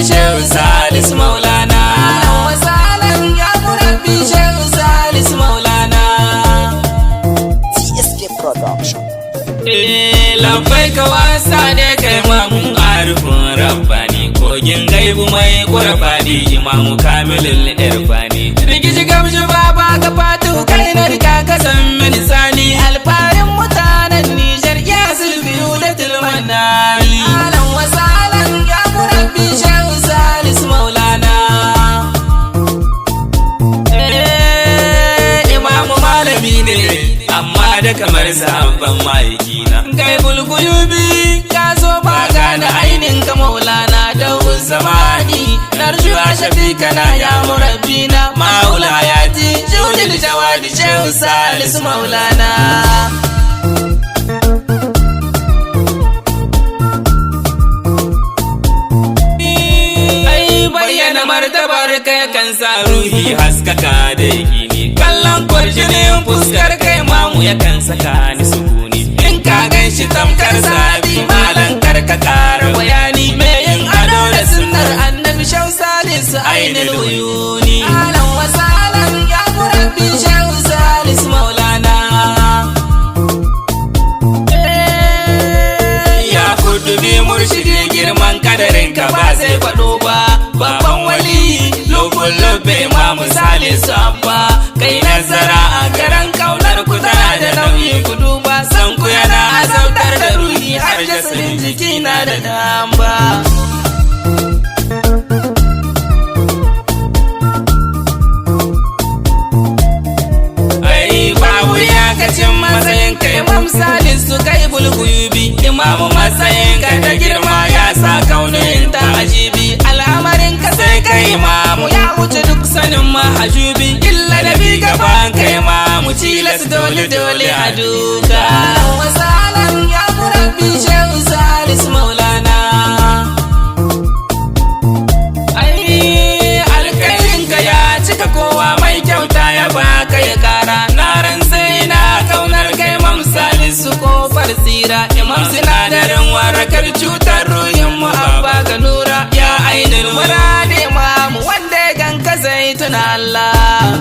Shehu Salisu Maulana. wasalan ya murabbi Shehu Salisu Maulana. TSK Production. Labai ka wasa da kai mamun arifin rabbani, kogin gaibu mai ƙwarfani, imamu kamilul irfani. Rikici gamshi baba ka fatu kai na rika kasan mini sani, alfarin mutanen Nijar ya sulbiyu da tilmanani. Alan wasalan ya murabbi Shehu Salisu Maulana. Imamu malami ne amma da kamar sabon ma'aikina. Kai bulguyubi ka zo ba gane ainin ka Maulana da zamani. Narjuwa shafikana ya murabbina, maula ya ji judil jawadi Shehu Salisu Maulana. Bayyana martabar kai kan sa ruhi haskaka da yakini, kallon kwarjinin fuskar kai mamu ya kan saka ni sukuni. In ka gan shi tamkar sabi malan karka kara bayani, me yin ado da sunnar annabi Shehu Salisu ainul uyuni. Alan wasalan ya murabbi Shehu Salisu Maulana. Ya kudubi murshidi girman kadarin ka ba sai faɗo ba, babban wali lokun lobe ma misali sabba. Kai nazara a garan kaunar ku tana da nauyi ku duba, san ku yana azabtar da ruhi har jasadin jiki na da damba. Babu yakacin matsayin ka Imam Salisu kai bulguyubi, imamu matsayin ka da girma ya sa kaunin ta ajibi. Al'amarin ka sai kai imamu ya wuce duk sanin mahajubi, illa da bi gaban ka imamu tilas dole dole a duka. Alan wasalan ya murabbi Shehu Salisu Maulana. Alkhairin ka ya cika kowa, mai kyauta ya baka ya kara. Naran sai na kaunar kai Imam Salisu kofar tsira, imam sinadarin warakar cutar ruhin mu abba ga nura. Ya ainul murade mamu wanda ya ganka zai tuna Allah.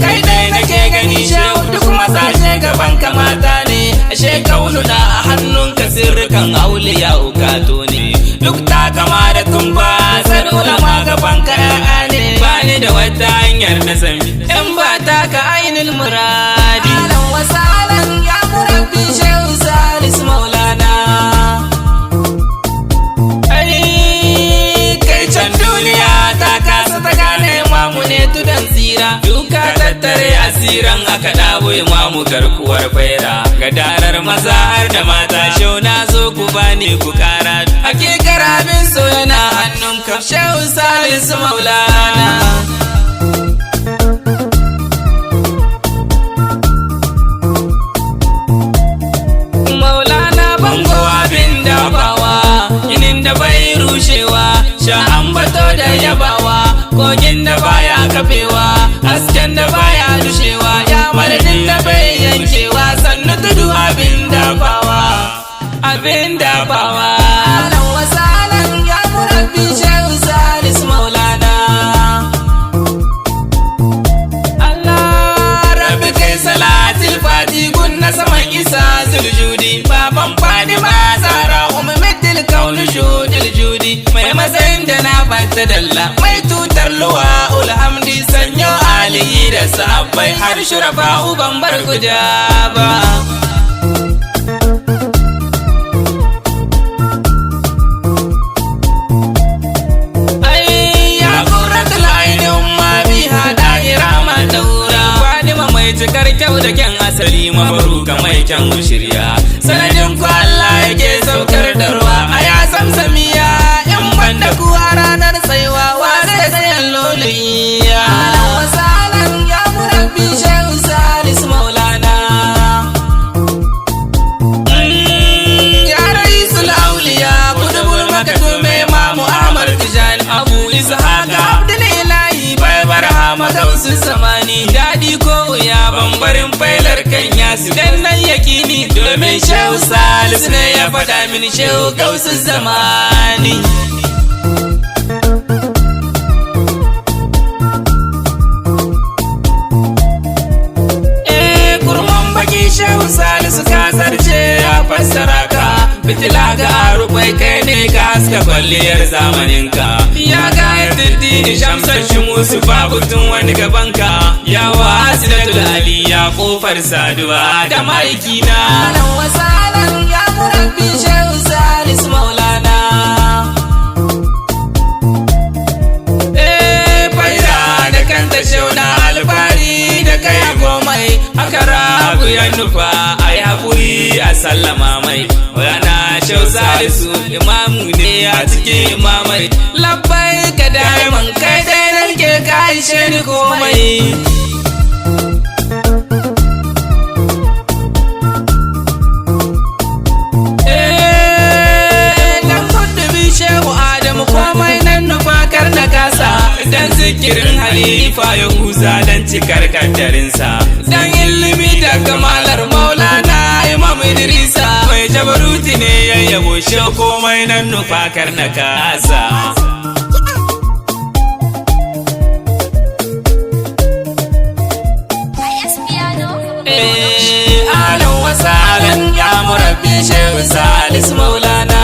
Kai dai nake gani Shehu, duk masashe gaban kamata ne. Ashe kaununa a hannunka sirrikan auliya ukato ne. Duk ta kama da tumba sarula ma gaban ka ya'a ne. Bani da wata hanyar na sami in ba ta ka ainul muradi. Alan wasalan ya murabbi Shehu Salisu Maulana. Kai can duniya ta kasa ta gane mamu ne tudan tsira. Duka tattare asiran aka dawo imamu garkuwar faira. Gadarar maza har da mata shau na zo ku bani ku kara. Hakikar abin so yana hannunka Shehu Salisu Maulana. Maulana bango abin dabawa, inin da bai rushewa, sha ambato da yabawa, kogin da baya kafewa, hasken da baya dushewa, ya madadin da bai yankewa, sannu tudu abin dabawa, abin dabawa. Alan wasalan ya murabbi Shehu Salisu Maulana. Allah rabbi kai salatil fati gunna saman isa zuljudi, baban Fadima Zahra ummatul kaunu shudil judi. Mai matsayin da na bata dalla, mai tutar luwa ulhamdi, sanyo alihi da sahabbai har shurafa uban bar guda ba. Cikar kyau da kyan asali mabaruka mai kyan shirya, sanadin ku Allah yake saukar da ruwa a ya samsamiya. In banda kuwa ranar tsaiwa wa zai tsayan loliya. Alan wasalan ya murabbi Shehu Salisu Maulana. Ya raisul auliya kudubul makatume mamu Ahmad Tijani, Abu Ishaq Abdul Ilahi bai barhama gausu zamani. Daɗi ko ya bambarin failar kan yasu dan nan yakini domin shehu Salisu ne ya faɗa mini shehu gausu zamani. Shehu Salisu ka zarce ya fassara ka, fitila ga rukwai kai ne ka haska kwalliyar zamaninka. Ya ga yadda shamsar shi musu babutun wani gabanka, yawa Asidatul Ali ya kofar saduwa da ma'aikina. Alan wasalan ya murabbi shehu Salisu Maulana. Faida da kanta shehu na alfahari da kai komai, haka rabu ya nufa a yi haƙuri a sallama mai. Rana shehu Salisu imamu ne a cikin imamai, labbai ka daiman kai dai narke ka ishe ni komai. Dan zikirin halifa ya huza dan cikar kaddarinsa, dan ilimi da kamalar maulana imam Idrisa, mai jabaruti ne ya yabo shi komai nan nufakar na kasa. Alan wasalan ya murabbi shehu Salisu Maulana.